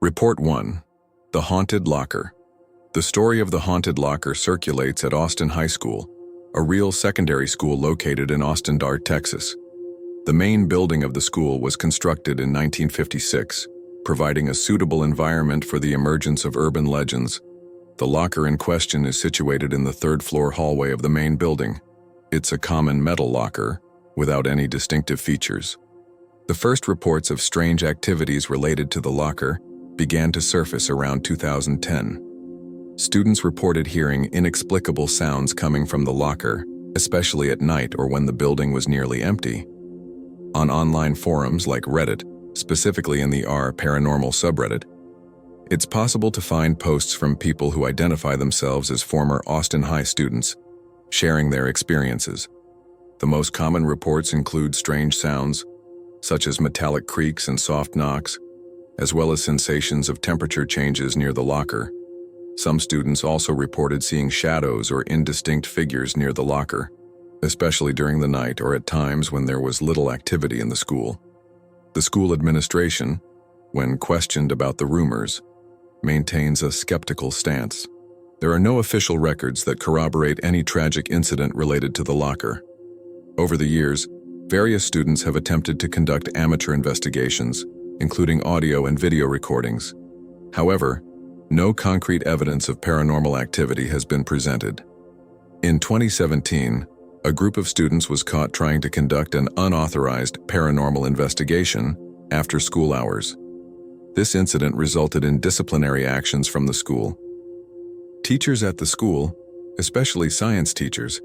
Report 1. The Haunted Locker. The story of the haunted locker circulates at Austin High School, a real secondary school located in Austin, Texas. The main building of the school was constructed in 1956, providing a suitable environment for the emergence of urban legends. The locker in question is situated in the third-floor hallway of the main building. It's a common metal locker, without any distinctive features. The first reports of strange activities related to the locker began to surface around 2010. Students reported hearing inexplicable sounds coming from the locker, especially at night or when the building was nearly empty. On online forums like Reddit, specifically in the paranormal subreddit, it's possible to find posts from people who identify themselves as former Austin High students, sharing their experiences. The most common reports include strange sounds, such as metallic creaks and soft knocks, as well as sensations of temperature changes near the locker. Some students also reported seeing shadows or indistinct figures near the locker, especially during the night or at times when there was little activity in the school. The school administration, when questioned about the rumors, maintains a skeptical stance. There are no official records that corroborate any tragic incident related to the locker. Over the years, various students have attempted to conduct amateur investigations, including audio and video recordings. However, no concrete evidence of paranormal activity has been presented. In 2017, a group of students was caught trying to conduct an unauthorized paranormal investigation after school hours. This incident resulted in disciplinary actions from the school. Teachers at the school, especially science teachers,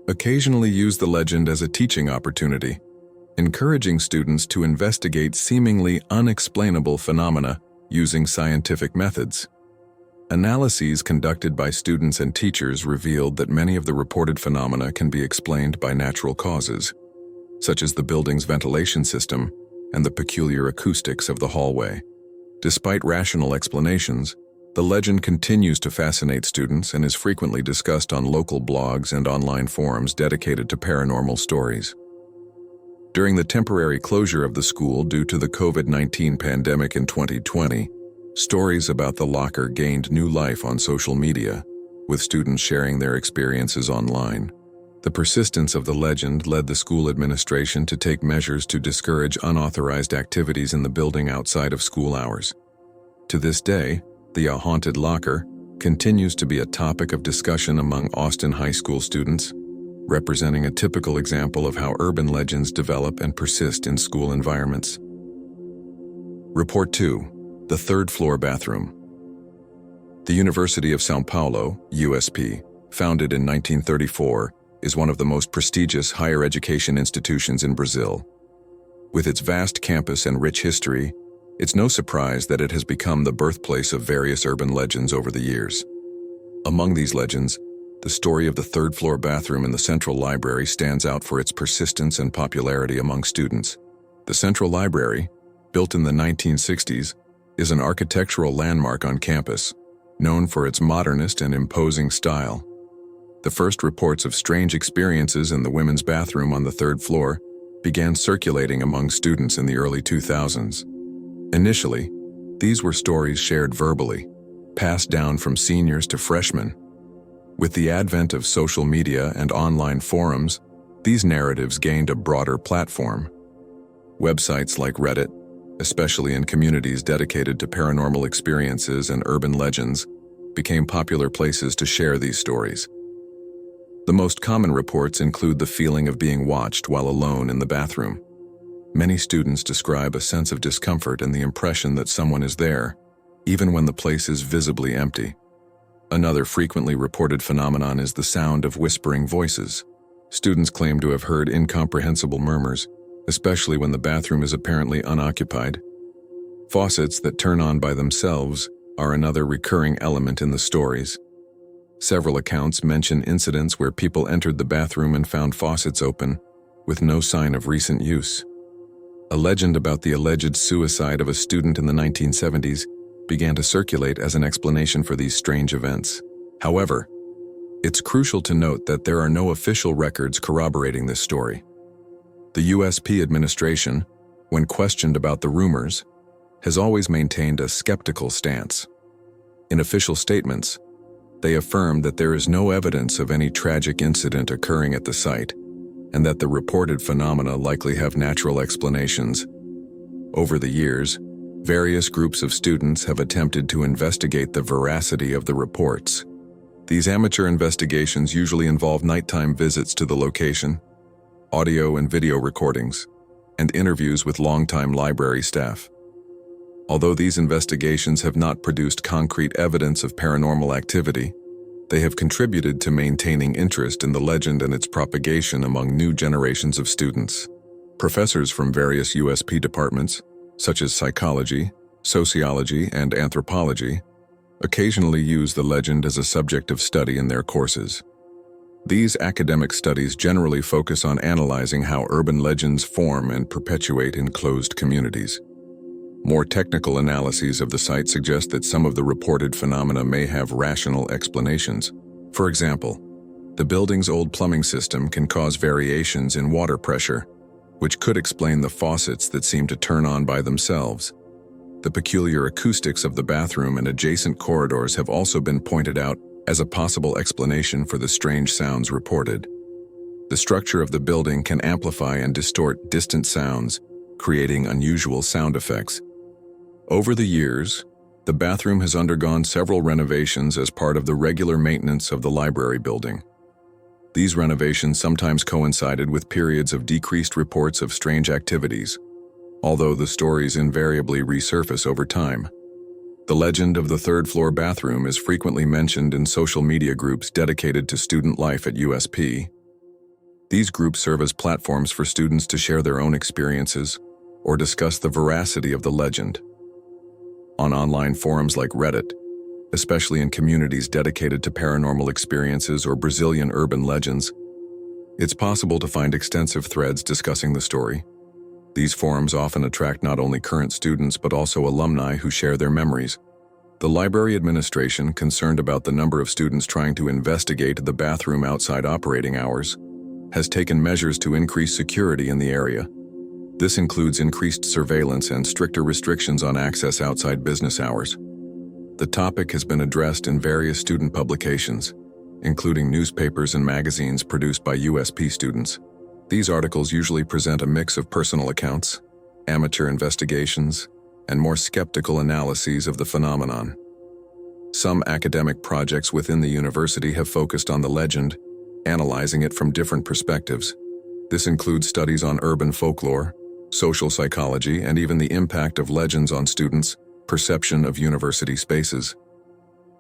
occasionally use the legend as a teaching opportunity, encouraging students to investigate seemingly unexplainable phenomena using scientific methods. Analyses conducted by students and teachers revealed that many of the reported phenomena can be explained by natural causes, such as the building's ventilation system and the peculiar acoustics of the hallway. Despite rational explanations, the legend continues to fascinate students and is frequently discussed on local blogs and online forums dedicated to paranormal stories. During the temporary closure of the school due to the COVID-19 pandemic in 2020, stories about the locker gained new life on social media, with students sharing their experiences online. The persistence of the legend led the school administration to take measures to discourage unauthorized activities in the building outside of school hours. To this day, the haunted locker continues to be a topic of discussion among Austin High School students, representing a typical example of how urban legends develop and persist in school environments. Report 2. The third-floor bathroom. The University of São Paulo, USP, founded in 1934, is one of the most prestigious higher education institutions in Brazil. With its vast campus and rich history, it's no surprise that it has become the birthplace of various urban legends over the years. Among these legends, the story of the third-floor bathroom in the Central Library stands out for its persistence and popularity among students. The Central Library, built in the 1960s, is an architectural landmark on campus, known for its modernist and imposing style. The first reports of strange experiences in the women's bathroom on the third floor began circulating among students in the early 2000s. Initially, these were stories shared verbally, passed down from seniors to freshmen. With the advent of social media and online forums, these narratives gained a broader platform. Websites like Reddit, especially in communities dedicated to paranormal experiences and urban legends, became popular places to share these stories. The most common reports include the feeling of being watched while alone in the bathroom. Many students describe a sense of discomfort and the impression that someone is there, even when the place is visibly empty. Another frequently reported phenomenon is the sound of whispering voices. Students claim to have heard incomprehensible murmurs, especially when the bathroom is apparently unoccupied. Faucets that turn on by themselves are another recurring element in the stories. Several accounts mention incidents where people entered the bathroom and found faucets open, with no sign of recent use. A legend about the alleged suicide of a student in the 1970s began to circulate as an explanation for these strange events. However, it's crucial to note that there are no official records corroborating this story. The USP administration, when questioned about the rumors, has always maintained a skeptical stance. In official statements, they affirm that there is no evidence of any tragic incident occurring at the site, and that the reported phenomena likely have natural explanations. Over the years, various groups of students have attempted to investigate the veracity of the reports. These amateur investigations usually involve nighttime visits to the location, audio and video recordings, and interviews with longtime library staff. Although these investigations have not produced concrete evidence of paranormal activity, they have contributed to maintaining interest in the legend and its propagation among new generations of students. Professors from various USP departments, such as psychology, sociology, and anthropology, occasionally use the legend as a subject of study in their courses. These academic studies generally focus on analyzing how urban legends form and perpetuate in closed communities. More technical analyses of the site suggest that some of the reported phenomena may have rational explanations. For example, the building's old plumbing system can cause variations in water pressure, which could explain the faucets that seem to turn on by themselves. The peculiar acoustics of the bathroom and adjacent corridors have also been pointed out as a possible explanation for the strange sounds reported. The structure of the building can amplify and distort distant sounds, creating unusual sound effects. Over the years, the bathroom has undergone several renovations as part of the regular maintenance of the library building. These renovations sometimes coincided with periods of decreased reports of strange activities, although the stories invariably resurface over time. The legend of the third-floor bathroom is frequently mentioned in social media groups dedicated to student life at USP. These groups serve as platforms for students to share their own experiences or discuss the veracity of the legend. On online forums like Reddit, especially in communities dedicated to paranormal experiences or Brazilian urban legends, it's possible to find extensive threads discussing the story. These forums often attract not only current students but also alumni who share their memories. The library administration, concerned about the number of students trying to investigate the bathroom outside operating hours, has taken measures to increase security in the area. This includes increased surveillance and stricter restrictions on access outside business hours. The topic has been addressed in various student publications, including newspapers and magazines produced by USP students. These articles usually present a mix of personal accounts, amateur investigations, and more skeptical analyses of the phenomenon. Some academic projects within the university have focused on the legend, analyzing it from different perspectives. This includes studies on urban folklore, social psychology, and even the impact of legends on students' perception of university spaces.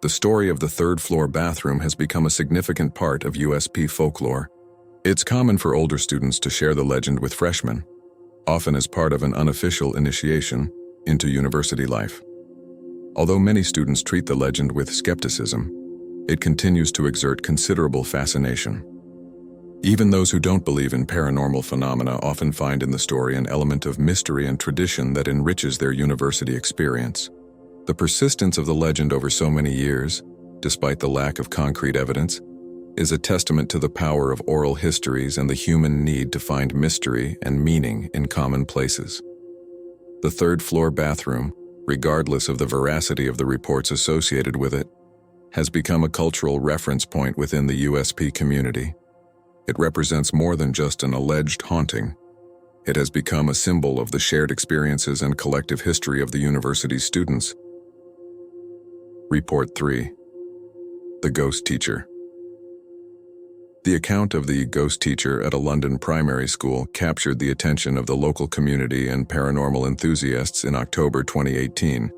The story of the third-floor bathroom has become a significant part of USP folklore. It's common for older students to share the legend with freshmen, often as part of an unofficial initiation into university life. Although many students treat the legend with skepticism, it continues to exert considerable fascination. Even those who don't believe in paranormal phenomena often find in the story an element of mystery and tradition that enriches their university experience. The persistence of the legend over so many years, despite the lack of concrete evidence, is a testament to the power of oral histories and the human need to find mystery and meaning in common places. The third-floor bathroom, regardless of the veracity of the reports associated with it, has become a cultural reference point within the USP community. It represents more than just an alleged haunting. It has become a symbol of the shared experiences and collective history of the university's students. Report 3. The Ghost Teacher. The account of the ghost teacher at a London primary school captured the attention of the local community and paranormal enthusiasts in October 2018,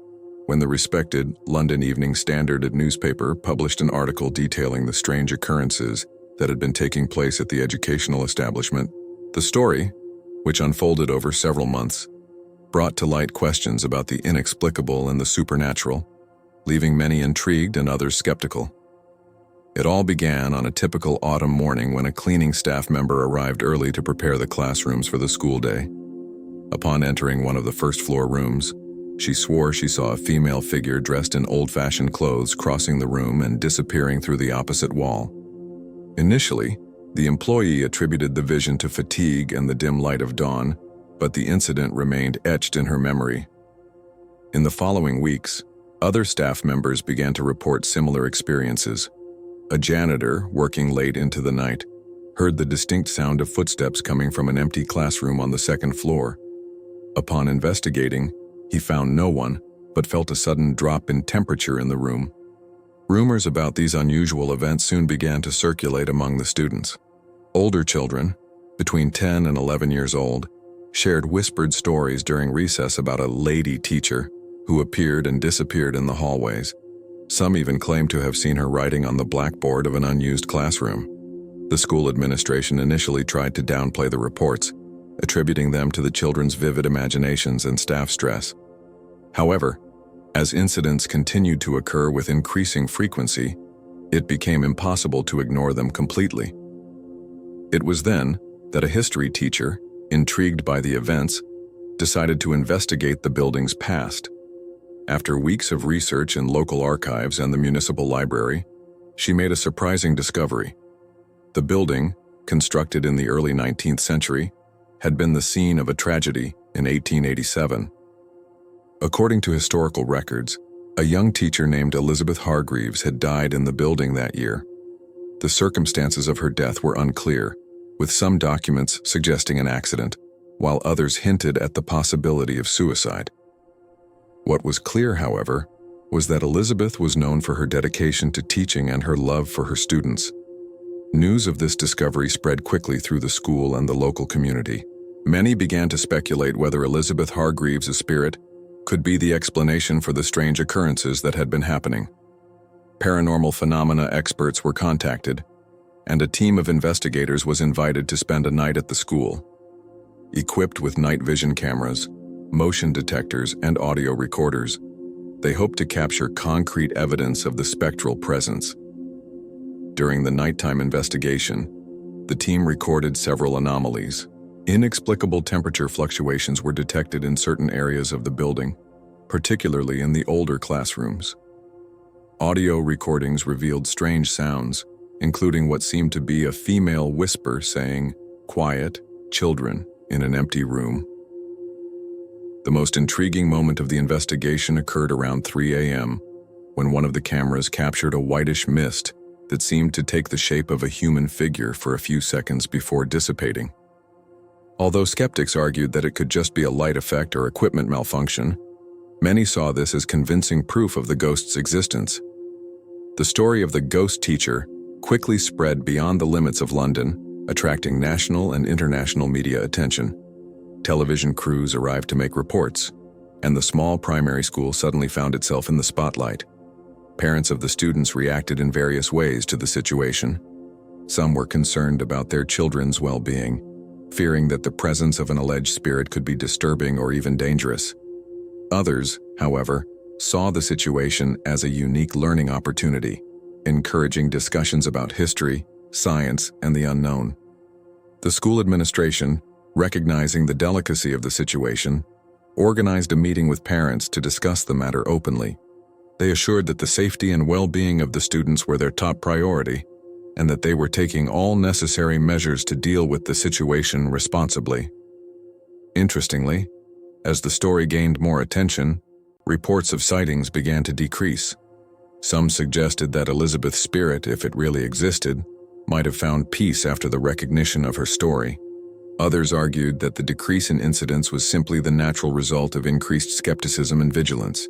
when the respected London Evening Standard newspaper published an article detailing the strange occurrences that had been taking place at the educational establishment. The story, which unfolded over several months, brought to light questions about the inexplicable and the supernatural, leaving many intrigued and others skeptical. It all began on a typical autumn morning when a cleaning staff member arrived early to prepare the classrooms for the school day. Upon entering one of the first-floor rooms, she swore she saw a female figure dressed in old-fashioned clothes crossing the room and disappearing through the opposite wall. Initially, the employee attributed the vision to fatigue and the dim light of dawn, but the incident remained etched in her memory. In the following weeks, other staff members began to report similar experiences. A janitor, working late into the night, heard the distinct sound of footsteps coming from an empty classroom on the second floor. Upon investigating, he found no one, but felt a sudden drop in temperature in the room. Rumors about these unusual events soon began to circulate among the students. Older children, between 10 and 11 years old, shared whispered stories during recess about a lady teacher who appeared and disappeared in the hallways. Some even claimed to have seen her writing on the blackboard of an unused classroom. The school administration initially tried to downplay the reports, attributing them to the children's vivid imaginations and staff stress. However, as incidents continued to occur with increasing frequency, it became impossible to ignore them completely. It was then that a history teacher, intrigued by the events, decided to investigate the building's past. After weeks of research in local archives and the municipal library, she made a surprising discovery. The building, constructed in the early 19th century, had been the scene of a tragedy in 1887. According to historical records, a young teacher named Elizabeth Hargreaves had died in the building that year. The circumstances of her death were unclear, with some documents suggesting an accident, while others hinted at the possibility of suicide. What was clear, however, was that Elizabeth was known for her dedication to teaching and her love for her students. News of this discovery spread quickly through the school and the local community. Many began to speculate whether Elizabeth Hargreaves' spirit could be the explanation for the strange occurrences that had been happening. Paranormal phenomena experts were contacted, and a team of investigators was invited to spend a night at the school. Equipped with night vision cameras, motion detectors, and audio recorders, they hoped to capture concrete evidence of the spectral presence. During the nighttime investigation, the team recorded several anomalies. Inexplicable temperature fluctuations were detected in certain areas of the building, particularly in the older classrooms. Audio recordings revealed strange sounds, including what seemed to be a female whisper saying, "Quiet, children," in an empty room. The most intriguing moment of the investigation occurred around 3 a.m., when one of the cameras captured a whitish mist that seemed to take the shape of a human figure for a few seconds before dissipating. Although skeptics argued that it could just be a light effect or equipment malfunction, many saw this as convincing proof of the ghost's existence. The story of the ghost teacher quickly spread beyond the limits of London, attracting national and international media attention. Television crews arrived to make reports, and the small primary school suddenly found itself in the spotlight. Parents of the students reacted in various ways to the situation. Some were concerned about their children's well-being, fearing that the presence of an alleged spirit could be disturbing or even dangerous. Others, however, saw the situation as a unique learning opportunity, encouraging discussions about history, science, and the unknown. The school administration, recognizing the delicacy of the situation, organized a meeting with parents to discuss the matter openly. They assured that the safety and well-being of the students were their top priority, and that they were taking all necessary measures to deal with the situation responsibly. Interestingly, as the story gained more attention, reports of sightings began to decrease. Some suggested that Elizabeth's spirit, if it really existed, might have found peace after the recognition of her story. Others argued that the decrease in incidents was simply the natural result of increased skepticism and vigilance.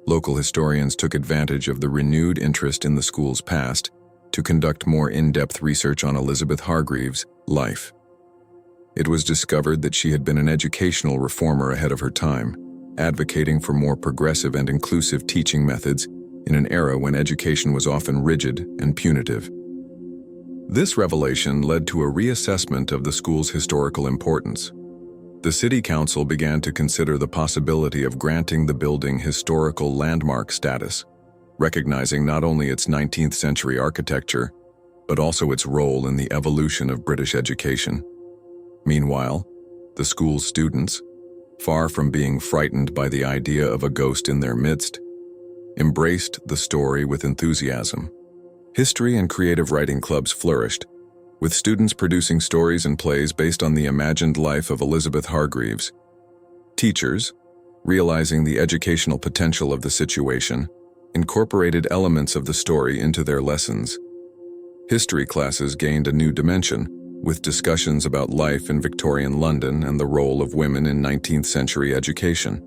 Local historians took advantage of the renewed interest in the school's past to conduct more in-depth research on Elizabeth Hargreaves' life. It was discovered that she had been an educational reformer ahead of her time, advocating for more progressive and inclusive teaching methods in an era when education was often rigid and punitive. This revelation led to a reassessment of the school's historical importance. The city council began to consider the possibility of granting the building historical landmark status, recognizing not only its 19th century architecture, but also its role in the evolution of British education. Meanwhile, the school's students, far from being frightened by the idea of a ghost in their midst, embraced the story with enthusiasm. History and creative writing clubs flourished, with students producing stories and plays based on the imagined life of Elizabeth Hargreaves. Teachers, realizing the educational potential of the situation, incorporated elements of the story into their lessons. History classes gained a new dimension, with discussions about life in Victorian London and the role of women in 19th century education.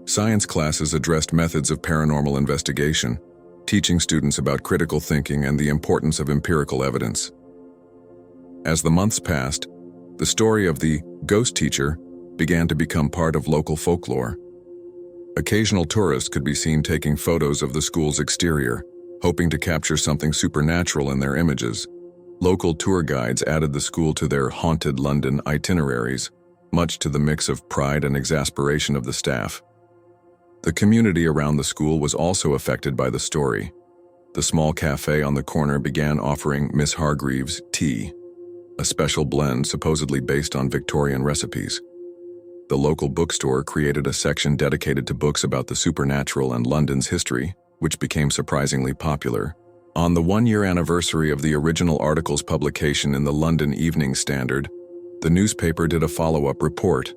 Science classes addressed methods of paranormal investigation, teaching students about critical thinking and the importance of empirical evidence. As the months passed, the story of the ghost teacher began to become part of local folklore. Occasional tourists could be seen taking photos of the school's exterior, hoping to capture something supernatural in their images. Local tour guides added the school to their haunted London itineraries, much to the mix of pride and exasperation of the staff. The community around the school was also affected by the story. The small cafe on the corner began offering Miss Hargreaves' tea, a special blend supposedly based on Victorian recipes. The local bookstore created a section dedicated to books about the supernatural and London's history, which became surprisingly popular. On the one-year anniversary of the original article's publication in the London Evening Standard, the newspaper did a follow-up report.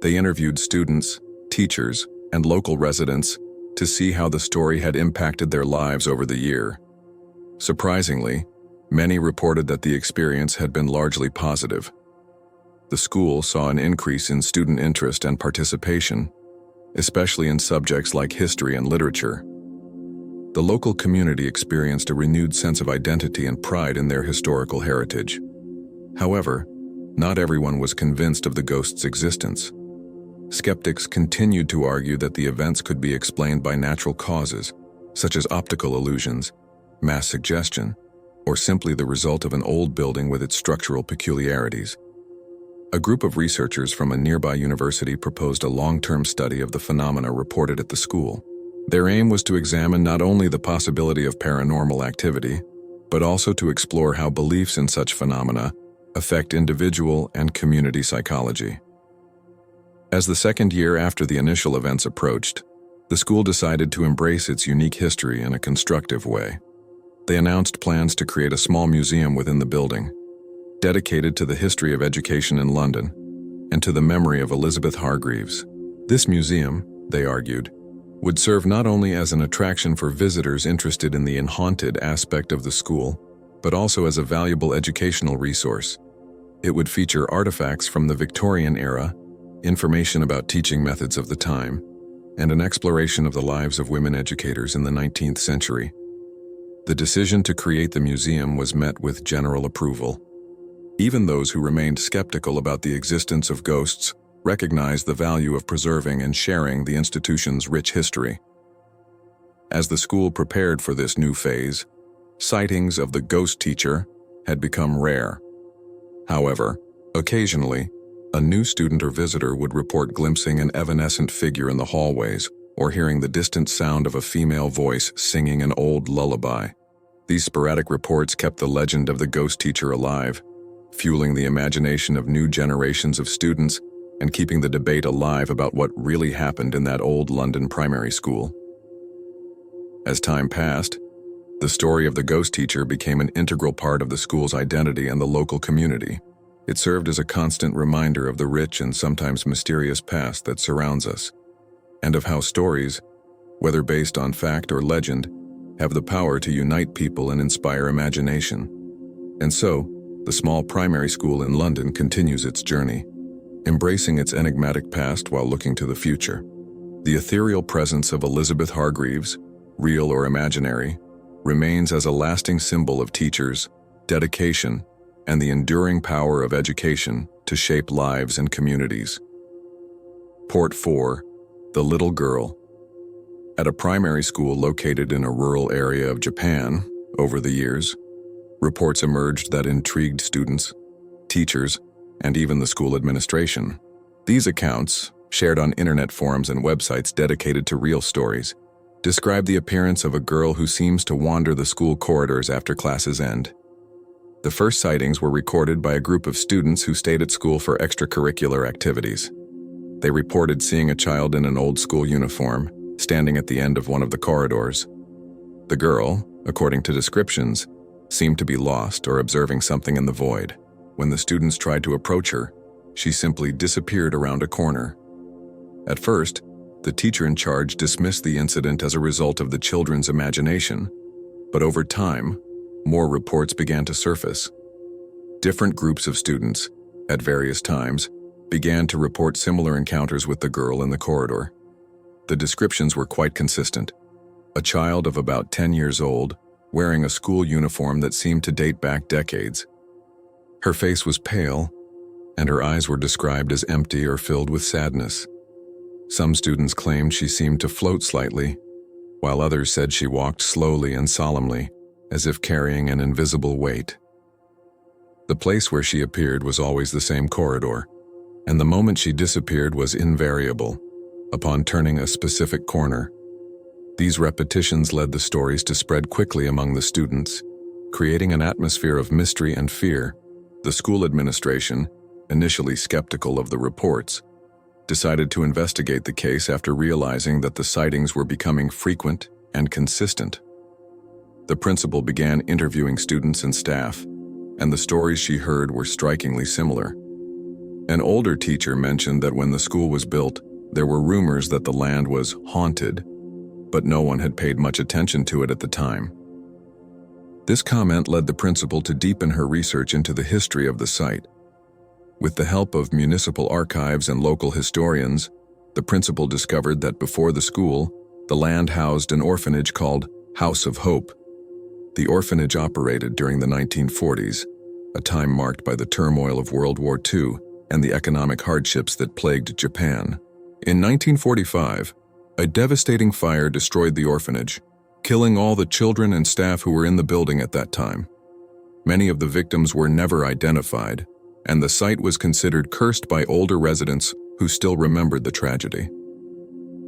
They interviewed students, teachers, and local residents to see how the story had impacted their lives over the year. Surprisingly, many reported that the experience had been largely positive. The school saw an increase in student interest and participation, especially in subjects like history and literature. The local community experienced a renewed sense of identity and pride in their historical heritage. However, not everyone was convinced of the ghost's existence. Skeptics continued to argue that the events could be explained by natural causes, such as optical illusions, mass suggestion, or simply the result of an old building with its structural peculiarities. A group of researchers from a nearby university proposed a long-term study of the phenomena reported at the school. Their aim was to examine not only the possibility of paranormal activity, but also to explore how beliefs in such phenomena affect individual and community psychology. As the second year after the initial events approached, the school decided to embrace its unique history in a constructive way. They announced plans to create a small museum within the building, dedicated to the history of education in London and to the memory of Elizabeth Hargreaves. This museum, they argued, would serve not only as an attraction for visitors interested in the unhaunted aspect of the school, but also as a valuable educational resource. It would feature artifacts from the Victorian era, information about teaching methods of the time, and an exploration of the lives of women educators in the 19th century. The decision to create the museum was met with general approval. Even those who remained skeptical about the existence of ghosts recognized the value of preserving and sharing the institution's rich history. As the school prepared for this new phase, sightings of the ghost teacher had become rare. However, occasionally, a new student or visitor would report glimpsing an evanescent figure in the hallways or hearing the distant sound of a female voice singing an old lullaby. These sporadic reports kept the legend of the ghost teacher alive, fueling the imagination of new generations of students and keeping the debate alive about what really happened in that old London primary school. As time passed, the story of the ghost teacher became an integral part of the school's identity and the local community. It served as a constant reminder of the rich and sometimes mysterious past that surrounds us, and of how stories, whether based on fact or legend, have the power to unite people and inspire imagination. And so, the small primary school in London continues its journey, embracing its enigmatic past while looking to the future. The ethereal presence of Elizabeth Hargreaves, real or imaginary, remains as a lasting symbol of teachers, dedication, and the enduring power of education to shape lives and communities. Port 4, The Little Girl. At a primary school located in a rural area of Japan, over the years, reports emerged that intrigued students, teachers, and even the school administration. These accounts, shared on internet forums and websites dedicated to real stories, describe the appearance of a girl who seems to wander the school corridors after classes end. The first sightings were recorded by a group of students who stayed at school for extracurricular activities. They reported seeing a child in an old school uniform, standing at the end of one of the corridors. The girl, according to descriptions, seemed to be lost or observing something in the void. When the students tried to approach her, she simply disappeared around a corner. At first, the teacher in charge dismissed the incident as a result of the children's imagination, but over time, more reports began to surface. Different groups of students, at various times, began to report similar encounters with the girl in the corridor. The descriptions were quite consistent. A child of about 10 years old, wearing a school uniform that seemed to date back decades. Her face was pale, and her eyes were described as empty or filled with sadness. Some students claimed she seemed to float slightly, while others said she walked slowly and solemnly, as if carrying an invisible weight. The place where she appeared was always the same corridor, and the moment she disappeared was invariable, upon turning a specific corner. These repetitions led the stories to spread quickly among the students, creating an atmosphere of mystery and fear. The school administration, initially skeptical of the reports, decided to investigate the case after realizing that the sightings were becoming frequent and consistent. The principal began interviewing students and staff, and the stories she heard were strikingly similar. An older teacher mentioned that when the school was built, there were rumors that the land was haunted, but no one had paid much attention to it at the time. This comment led the principal to deepen her research into the history of the site. With the help of municipal archives and local historians, the principal discovered that before the school, the land housed an orphanage called House of Hope. The orphanage operated during the 1940s, a time marked by the turmoil of World War II and the economic hardships that plagued Japan. In 1945, a devastating fire destroyed the orphanage, killing all the children and staff who were in the building at that time. Many of the victims were never identified, and the site was considered cursed by older residents who still remembered the tragedy.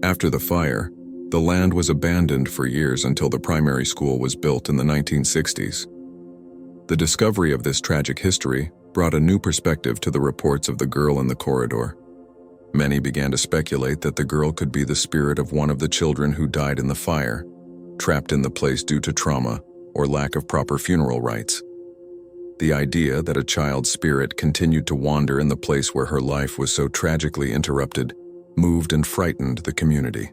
After the fire, the land was abandoned for years until the primary school was built in the 1960s. The discovery of this tragic history brought a new perspective to the reports of the girl in the corridor. Many began to speculate that the girl could be the spirit of one of the children who died in the fire, trapped in the place due to trauma or lack of proper funeral rites. The idea that a child's spirit continued to wander in the place where her life was so tragically interrupted moved and frightened the community.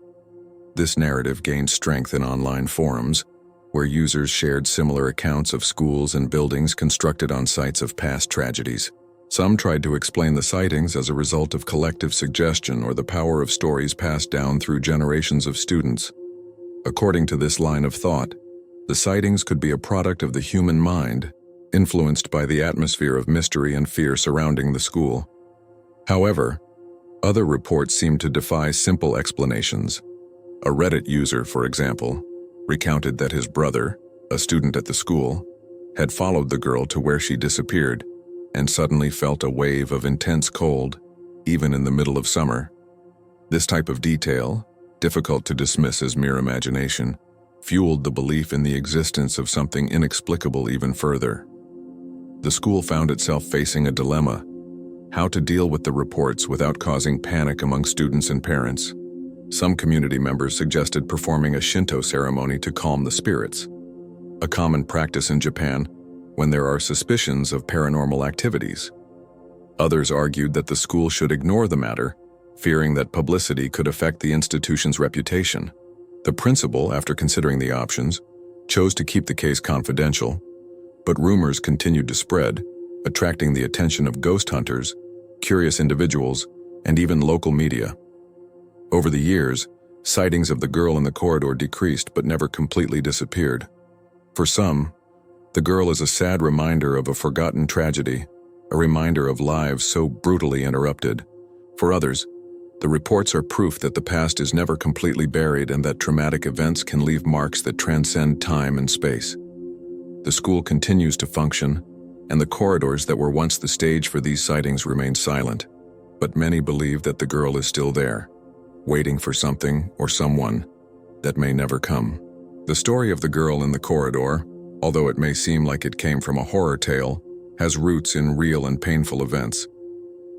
This narrative gained strength in online forums, where users shared similar accounts of schools and buildings constructed on sites of past tragedies. Some tried to explain the sightings as a result of collective suggestion or the power of stories passed down through generations of students. According to this line of thought, the sightings could be a product of the human mind, influenced by the atmosphere of mystery and fear surrounding the school. However, other reports seem to defy simple explanations. A Reddit user, for example, recounted that his brother, a student at the school, had followed the girl to where she disappeared and suddenly felt a wave of intense cold, even in the middle of summer. This type of detail, difficult to dismiss as mere imagination, fueled the belief in the existence of something inexplicable even further. The school found itself facing a dilemma: how to deal with the reports without causing panic among students and parents. Some community members suggested performing a Shinto ceremony to calm the spirits, a common practice in Japan when there are suspicions of paranormal activities. Others argued that the school should ignore the matter, fearing that publicity could affect the institution's reputation. The principal, after considering the options, chose to keep the case confidential, but rumors continued to spread, attracting the attention of ghost hunters, curious individuals, and even local media. Over the years, sightings of the girl in the corridor decreased but never completely disappeared. For some, the girl is a sad reminder of a forgotten tragedy, a reminder of lives so brutally interrupted. For others, the reports are proof that the past is never completely buried and that traumatic events can leave marks that transcend time and space. The school continues to function, and the corridors that were once the stage for these sightings remain silent, but many believe that the girl is still there, waiting for something or someone that may never come. The story of the girl in the corridor, although it may seem like it came from a horror tale, has roots in real and painful events.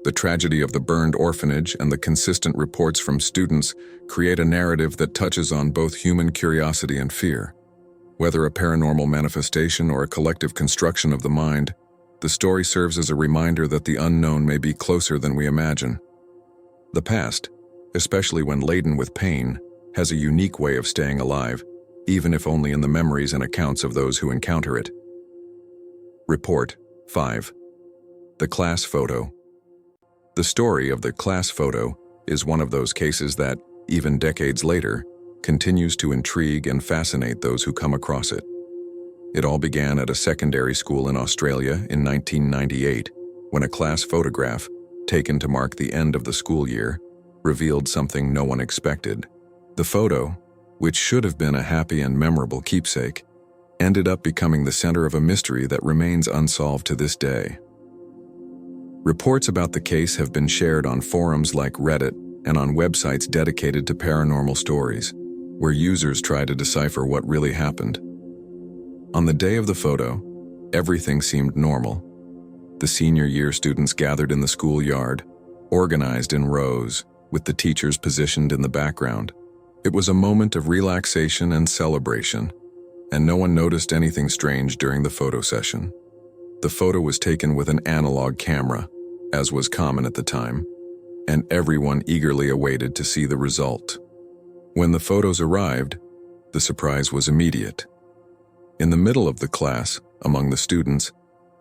The tragedy of the burned orphanage and the consistent reports from students create a narrative that touches on both human curiosity and fear. Whether a paranormal manifestation or a collective construction of the mind, the story serves as a reminder that the unknown may be closer than we imagine. The past, especially when laden with pain, has a unique way of staying alive, even if only in the memories and accounts of those who encounter it. Report 5. The class photo. The story of the class photo is one of those cases that, even decades later, continues to intrigue and fascinate those who come across it. It all began at a secondary school in Australia in 1998, when a class photograph, taken to mark the end of the school year, revealed something no one expected. The photo, which should have been a happy and memorable keepsake, ended up becoming the center of a mystery that remains unsolved to this day. Reports about the case have been shared on forums like Reddit and on websites dedicated to paranormal stories, where users try to decipher what really happened. On the day of the photo, everything seemed normal. The senior year students gathered in the schoolyard, organized in rows, with the teachers positioned in the background. It was a moment of relaxation and celebration, and no one noticed anything strange during the photo session. The photo was taken with an analog camera, as was common at the time, and everyone eagerly awaited to see the result. When the photos arrived, the surprise was immediate. In the middle of the class, among the students,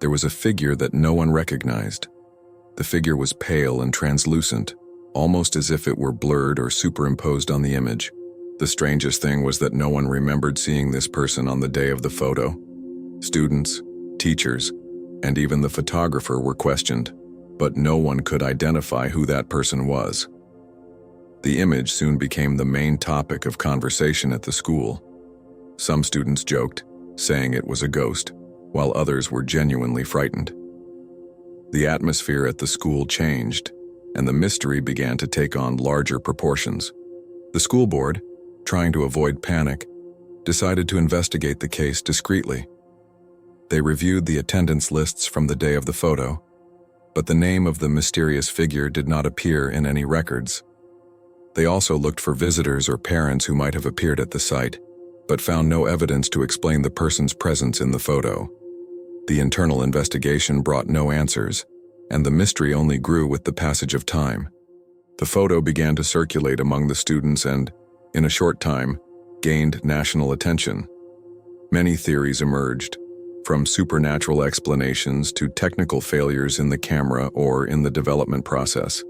there was a figure that no one recognized. The figure was pale and translucent, almost as if it were blurred or superimposed on the image. The strangest thing was that no one remembered seeing this person on the day of the photo. Students, teachers, and even the photographer were questioned, but no one could identify who that person was. The image soon became the main topic of conversation at the school. Some students joked, saying it was a ghost, while others were genuinely frightened. The atmosphere at the school changed, and the mystery began to take on larger proportions. The school board, trying to avoid panic, decided to investigate the case discreetly. They reviewed the attendance lists from the day of the photo, but the name of the mysterious figure did not appear in any records. They also looked for visitors or parents who might have appeared at the site, but found no evidence to explain the person's presence in the photo. The internal investigation brought no answers, and the mystery only grew with the passage of time. The photo began to circulate among the students and, in a short time, gained national attention. Many theories emerged, from supernatural explanations to technical failures in the camera or in the development process.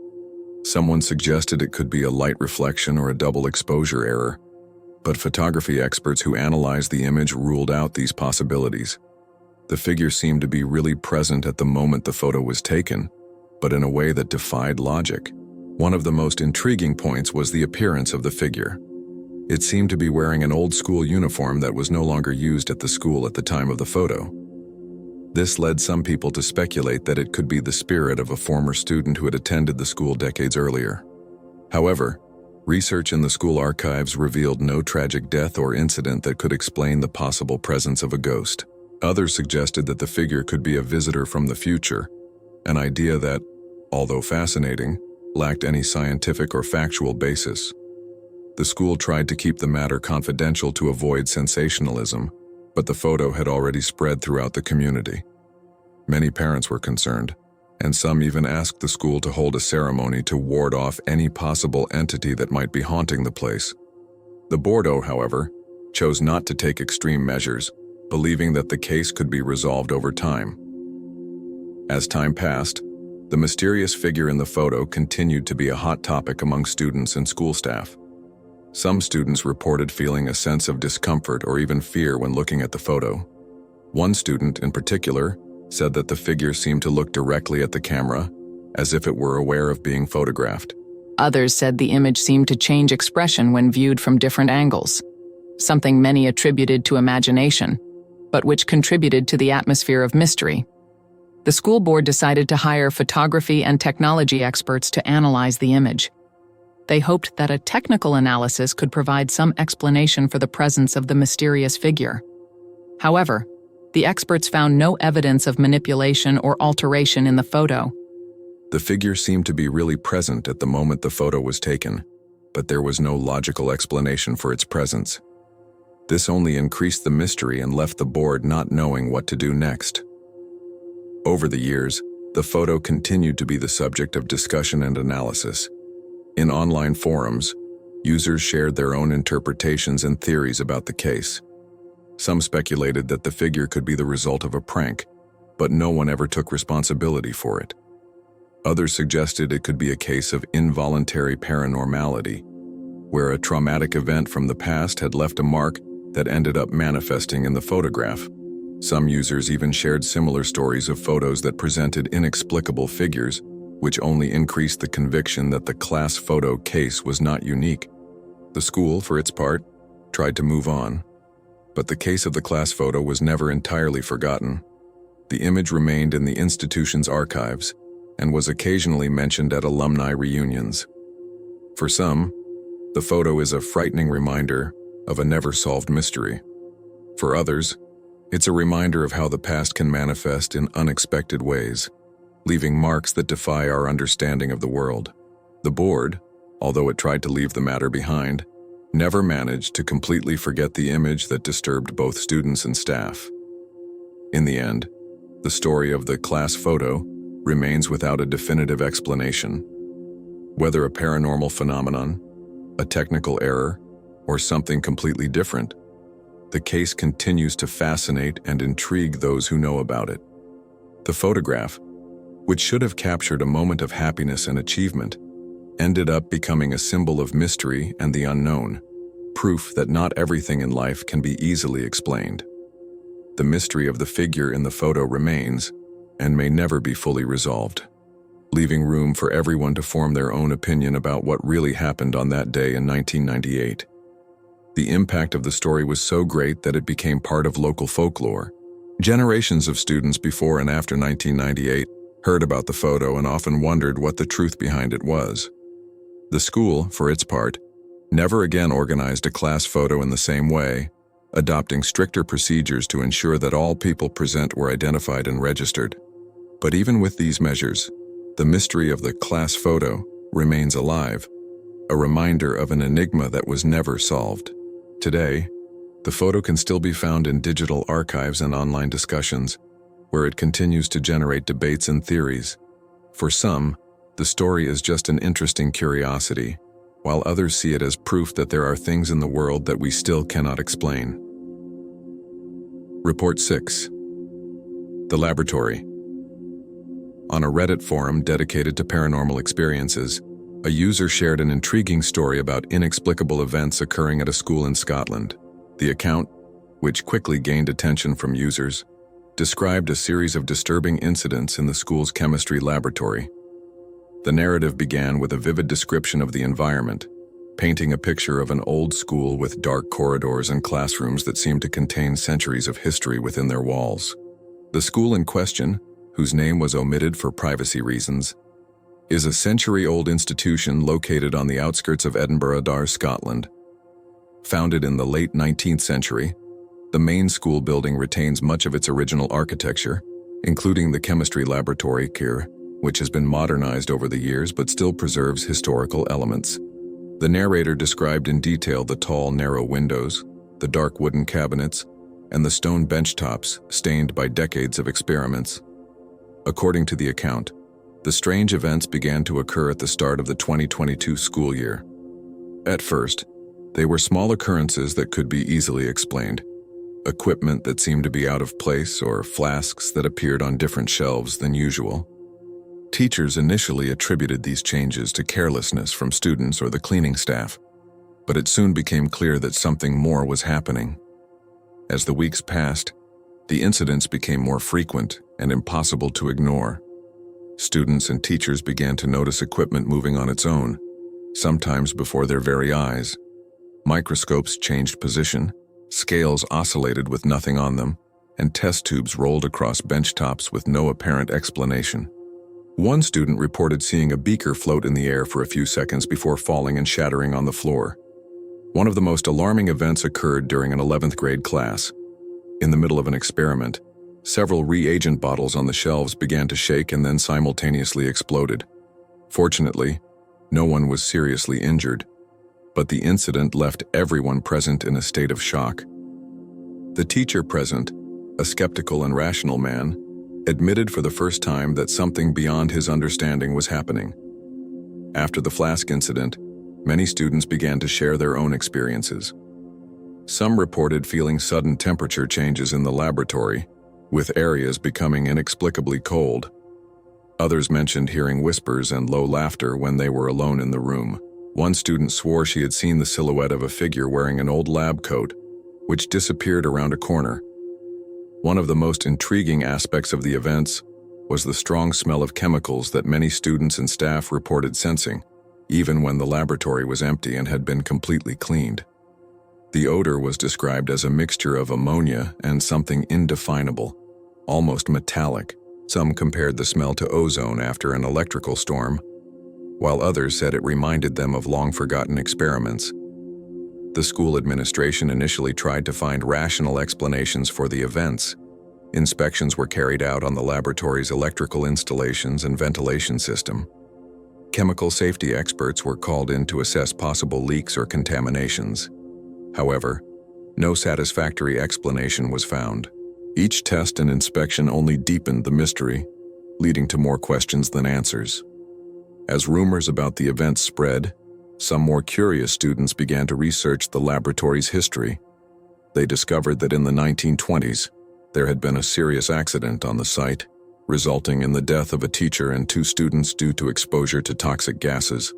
Someone suggested it could be a light reflection or a double exposure error, but photography experts who analyzed the image ruled out these possibilities. The figure seemed to be really present at the moment the photo was taken, but in a way that defied logic. One of the most intriguing points was the appearance of the figure. It seemed to be wearing an old school uniform that was no longer used at the school at the time of the photo. This led some people to speculate that it could be the spirit of a former student who had attended the school decades earlier. However, research in the school archives revealed no tragic death or incident that could explain the possible presence of a ghost. Others suggested that the figure could be a visitor from the future, an idea that, although fascinating, lacked any scientific or factual basis. The school tried to keep the matter confidential to avoid sensationalism, but the photo had already spread throughout the community. Many parents were concerned, and some even asked the school to hold a ceremony to ward off any possible entity that might be haunting the place. The board, however, chose not to take extreme measures, believing that the case could be resolved over time. As time passed, the mysterious figure in the photo continued to be a hot topic among students and school staff. Some students reported feeling a sense of discomfort or even fear when looking at the photo. One student, in particular, said that the figure seemed to look directly at the camera, as if it were aware of being photographed. Others said the image seemed to change expression when viewed from different angles, something many attributed to imagination, but which contributed to the atmosphere of mystery. The school board decided to hire photography and technology experts to analyze the image. They hoped that a technical analysis could provide some explanation for the presence of the mysterious figure. However, the experts found no evidence of manipulation or alteration in the photo. The figure seemed to be really present at the moment the photo was taken, but there was no logical explanation for its presence. This only increased the mystery and left the board not knowing what to do next. Over the years, the photo continued to be the subject of discussion and analysis. In online forums, users shared their own interpretations and theories about the case. Some speculated that the figure could be the result of a prank, but no one ever took responsibility for it. Others suggested it could be a case of involuntary paranormality, where a traumatic event from the past had left a mark that ended up manifesting in the photograph. Some users even shared similar stories of photos that presented inexplicable figures, which only increased the conviction that the class photo case was not unique. The school, for its part, tried to move on, but the case of the class photo was never entirely forgotten. The image remained in the institution's archives and was occasionally mentioned at alumni reunions. For some, the photo is a frightening reminder of a never-solved mystery. For others, it's a reminder of how the past can manifest in unexpected ways, leaving marks that defy our understanding of the world. The board, although it tried to leave the matter behind, never managed to completely forget the image that disturbed both students and staff. In the end, the story of the class photo remains without a definitive explanation. Whether a paranormal phenomenon, a technical error, or something completely different, the case continues to fascinate and intrigue those who know about it. The photograph, which should have captured a moment of happiness and achievement, ended up becoming a symbol of mystery and the unknown, proof that not everything in life can be easily explained. The mystery of the figure in the photo remains and may never be fully resolved, leaving room for everyone to form their own opinion about what really happened on that day in 1998. The impact of the story was so great that it became part of local folklore. Generations of students before and after 1998 heard about the photo and often wondered what the truth behind it was. The school, for its part, never again organized a class photo in the same way, adopting stricter procedures to ensure that all people present were identified and registered. But even with these measures, the mystery of the class photo remains alive, a reminder of an enigma that was never solved. Today, the photo can still be found in digital archives and online discussions, where it continues to generate debates and theories. For some, the story is just an interesting curiosity, while others see it as proof that there are things in the world that we still cannot explain. Report 6. The Laboratory. On a Reddit forum dedicated to paranormal experiences, a user shared an intriguing story about inexplicable events occurring at a school in Scotland. The account, which quickly gained attention from users, described a series of disturbing incidents in the school's chemistry laboratory. The narrative began with a vivid description of the environment, painting a picture of an old school with dark corridors and classrooms that seemed to contain centuries of history within their walls. The school in question, whose name was omitted for privacy reasons, is a century-old institution located on the outskirts of Edinburgh, Scotland. Founded in the late 19th century, the main school building retains much of its original architecture, including the chemistry laboratory, which has been modernized over the years but still preserves historical elements. The narrator described in detail the tall, narrow windows, the dark wooden cabinets, and the stone benchtops stained by decades of experiments. According to the account, the strange events began to occur at the start of the 2022 school year. At first, they were small occurrences that could be easily explained. Equipment that seemed to be out of place or flasks that appeared on different shelves than usual. Teachers initially attributed these changes to carelessness from students or the cleaning staff, but it soon became clear that something more was happening. As the weeks passed, the incidents became more frequent and impossible to ignore. Students and teachers began to notice equipment moving on its own, sometimes before their very eyes. Microscopes changed position, scales oscillated with nothing on them, and test tubes rolled across benchtops with no apparent explanation. One student reported seeing a beaker float in the air for a few seconds before falling and shattering on the floor. One of the most alarming events occurred during an 11th grade class. In the middle of an experiment, several reagent bottles on the shelves began to shake and then simultaneously exploded. Fortunately, no one was seriously injured, but the incident left everyone present in a state of shock. The teacher present, a skeptical and rational man, admitted for the first time that something beyond his understanding was happening. After the flask incident, many students began to share their own experiences. Some reported feeling sudden temperature changes in the laboratory, with areas becoming inexplicably cold. Others mentioned hearing whispers and low laughter when they were alone in the room. One student swore she had seen the silhouette of a figure wearing an old lab coat, which disappeared around a corner. One of the most intriguing aspects of the events was the strong smell of chemicals that many students and staff reported sensing, even when the laboratory was empty and had been completely cleaned. The odor was described as a mixture of ammonia and something indefinable, almost metallic. Some compared the smell to ozone after an electrical storm, while others said it reminded them of long-forgotten experiments. The school administration initially tried to find rational explanations for the events. Inspections were carried out on the laboratory's electrical installations and ventilation system. Chemical safety experts were called in to assess possible leaks or contaminations. However, no satisfactory explanation was found. Each test and inspection only deepened the mystery, leading to more questions than answers. As rumors about the events spread, some more curious students began to research the laboratory's history. They discovered that in the 1920s, there had been a serious accident on the site, resulting in the death of a teacher and 2 students due to exposure to toxic gases.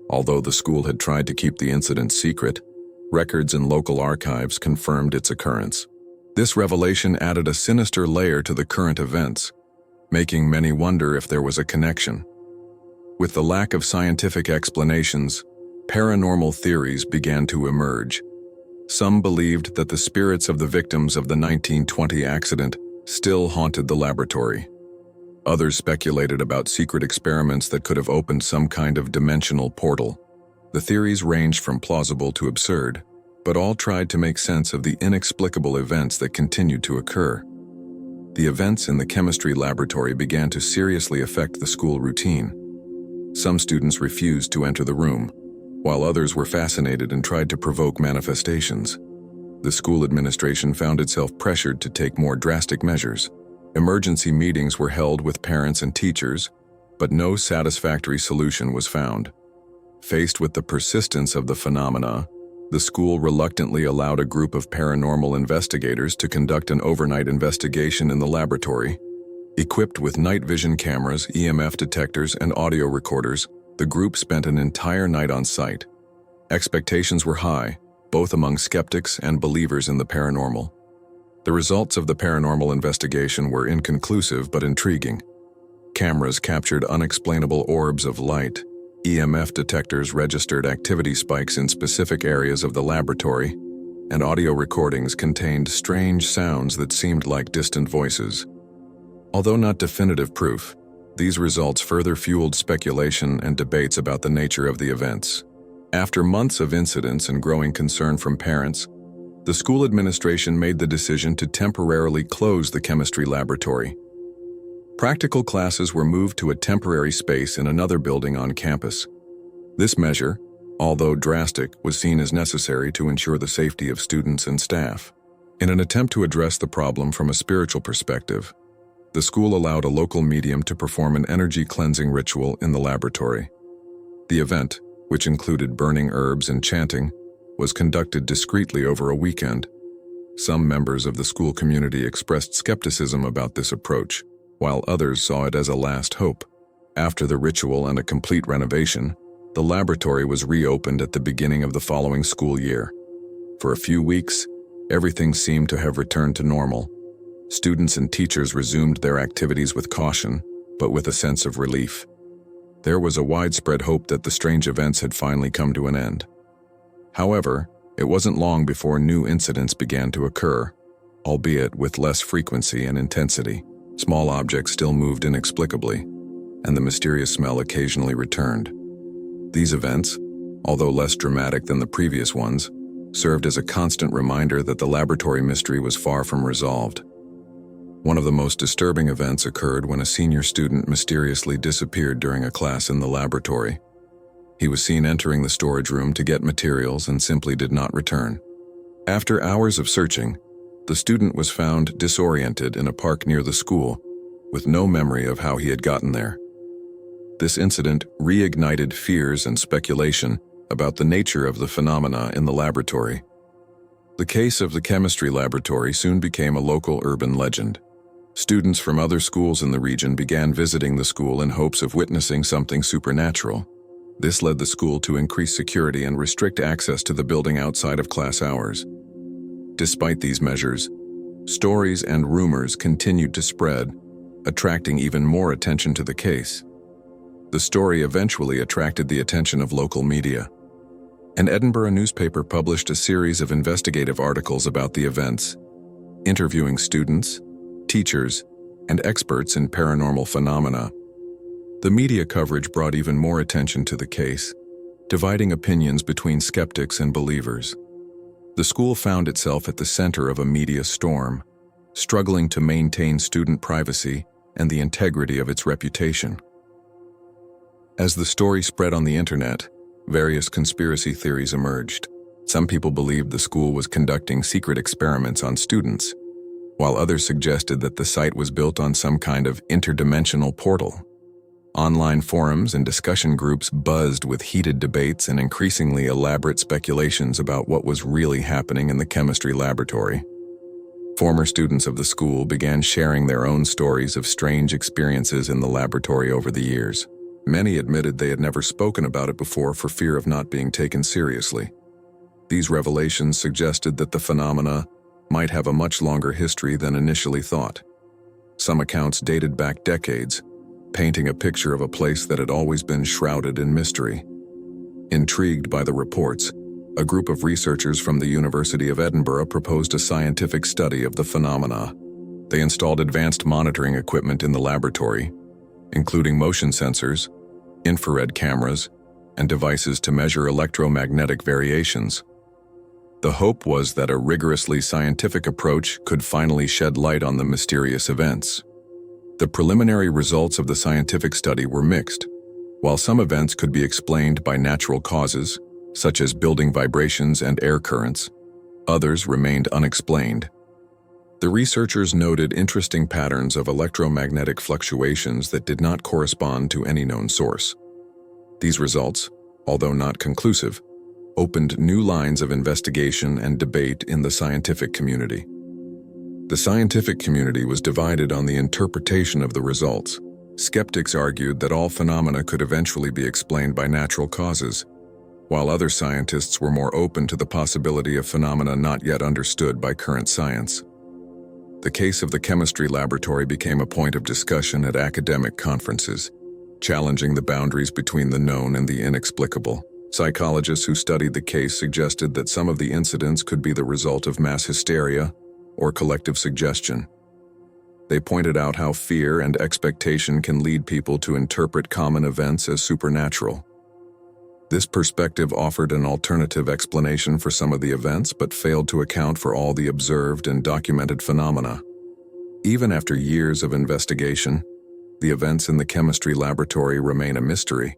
Although the school had tried to keep the incident secret, records in local archives confirmed its occurrence. This revelation added a sinister layer to the current events, making many wonder if there was a connection. With the lack of scientific explanations, paranormal theories began to emerge. Some believed that the spirits of the victims of the 1920 accident still haunted the laboratory. Others speculated about secret experiments that could have opened some kind of dimensional portal. The theories ranged from plausible to absurd, but all tried to make sense of the inexplicable events that continued to occur. The events in the chemistry laboratory began to seriously affect the school routine. Some students refused to enter the room, while others were fascinated and tried to provoke manifestations. The school administration found itself pressured to take more drastic measures. Emergency meetings were held with parents and teachers, but no satisfactory solution was found. Faced with the persistence of the phenomena, the school reluctantly allowed a group of paranormal investigators to conduct an overnight investigation in the laboratory. Equipped with night vision cameras, EMF detectors, and audio recorders, the group spent an entire night on site. Expectations were high, both among skeptics and believers in the paranormal. The results of the paranormal investigation were inconclusive but intriguing. Cameras captured unexplainable orbs of light. EMF detectors registered activity spikes in specific areas of the laboratory, and audio recordings contained strange sounds that seemed like distant voices. Although not definitive proof, these results further fueled speculation and debates about the nature of the events. After months of incidents and growing concern from parents, the school administration made the decision to temporarily close the chemistry laboratory. Practical classes were moved to a temporary space in another building on campus. This measure, although drastic, was seen as necessary to ensure the safety of students and staff. In an attempt to address the problem from a spiritual perspective, the school allowed a local medium to perform an energy cleansing ritual in the laboratory. The event, which included burning herbs and chanting, was conducted discreetly over a weekend. Some members of the school community expressed skepticism about this approach, while others saw it as a last hope. After the ritual and a complete renovation, the laboratory was reopened at the beginning of the following school year. For a few weeks, everything seemed to have returned to normal. Students and teachers resumed their activities with caution, but with a sense of relief. There was a widespread hope that the strange events had finally come to an end. However, it wasn't long before new incidents began to occur, albeit with less frequency and intensity. Small objects still moved inexplicably, and the mysterious smell occasionally returned. These events, although less dramatic than the previous ones, served as a constant reminder that the laboratory mystery was far from resolved. One of the most disturbing events occurred when a senior student mysteriously disappeared during a class in the laboratory. He was seen entering the storage room to get materials and simply did not return. After hours of searching, the student was found disoriented in a park near the school, with no memory of how he had gotten there. This incident reignited fears and speculation about the nature of the phenomena in the laboratory. The case of the chemistry laboratory soon became a local urban legend. Students from other schools in the region began visiting the school in hopes of witnessing something supernatural. This led the school to increase security and restrict access to the building outside of class hours. Despite these measures, stories and rumors continued to spread, attracting even more attention to the case. The story eventually attracted the attention of local media. An Edinburgh newspaper published a series of investigative articles about the events, interviewing students, teachers, and experts in paranormal phenomena. The media coverage brought even more attention to the case, dividing opinions between skeptics and believers. The school found itself at the center of a media storm, struggling to maintain student privacy and the integrity of its reputation. As the story spread on the internet, various conspiracy theories emerged. Some people believed the school was conducting secret experiments on students, while others suggested that the site was built on some kind of interdimensional portal. Online forums and discussion groups buzzed with heated debates and increasingly elaborate speculations about what was really happening in the chemistry laboratory. Former students of the school began sharing their own stories of strange experiences in the laboratory over the years. Many admitted they had never spoken about it before for fear of not being taken seriously. These revelations suggested that the phenomena might have a much longer history than initially thought. Some accounts dated back decades, painting a picture of a place that had always been shrouded in mystery. Intrigued by the reports, a group of researchers from the University of Edinburgh proposed a scientific study of the phenomena. They installed advanced monitoring equipment in the laboratory, including motion sensors, infrared cameras, and devices to measure electromagnetic variations. The hope was that a rigorously scientific approach could finally shed light on the mysterious events. The preliminary results of the scientific study were mixed. While some events could be explained by natural causes, such as building vibrations and air currents, others remained unexplained. The researchers noted interesting patterns of electromagnetic fluctuations that did not correspond to any known source. These results, although not conclusive, opened new lines of investigation and debate in the scientific community. The scientific community was divided on the interpretation of the results. Skeptics argued that all phenomena could eventually be explained by natural causes, while other scientists were more open to the possibility of phenomena not yet understood by current science. The case of the chemistry laboratory became a point of discussion at academic conferences, challenging the boundaries between the known and the inexplicable. Psychologists who studied the case suggested that some of the incidents could be the result of mass hysteria or collective suggestion. They pointed out how fear and expectation can lead people to interpret common events as supernatural. This perspective offered an alternative explanation for some of the events, but failed to account for all the observed and documented phenomena. Even after years of investigation, the events in the chemistry laboratory remain a mystery.